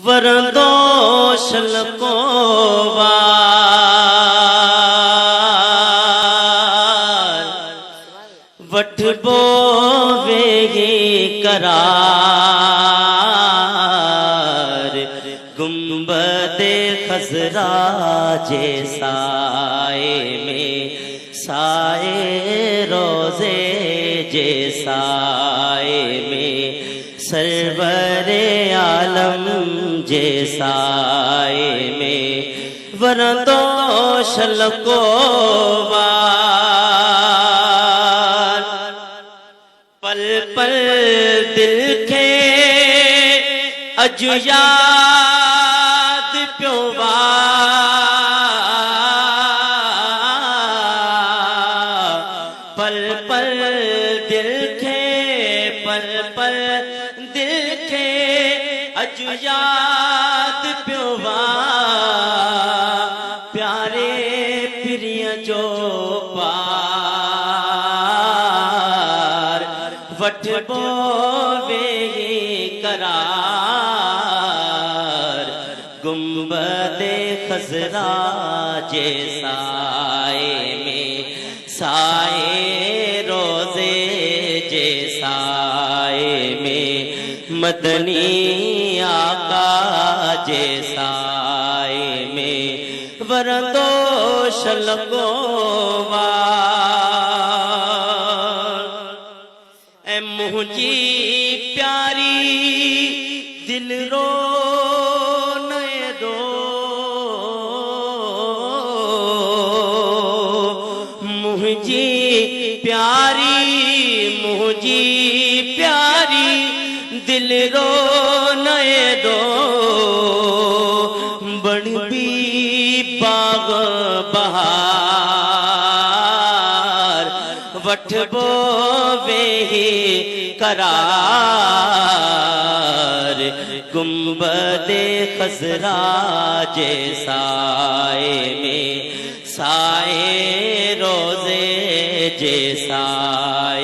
वरदोश लकोवार वठबो वेगे करार गुंबदे खजरा जे साए में साए रोजे जे साए में सरवरे आलम जे साए में वरदोश लकोवार पल पल दिल के अजु याद प्योवा पल पल दिल के पल पल दिल के अजु याद प्योवा प्यारे प्रिय जो पार वठबो वेगे करार गुंबदे खजरा जे साए में साए रोजे जे साए में मदनी आका जे साए में वरदोश लकोवार ए मुझी प्यारी दिल रो नए दो मुझी प्यारी दिल रो नए दो बड़ी बाग बहार वठबो वेहे करार गुंबदे खजरा जे साए में साए रोजे जे साए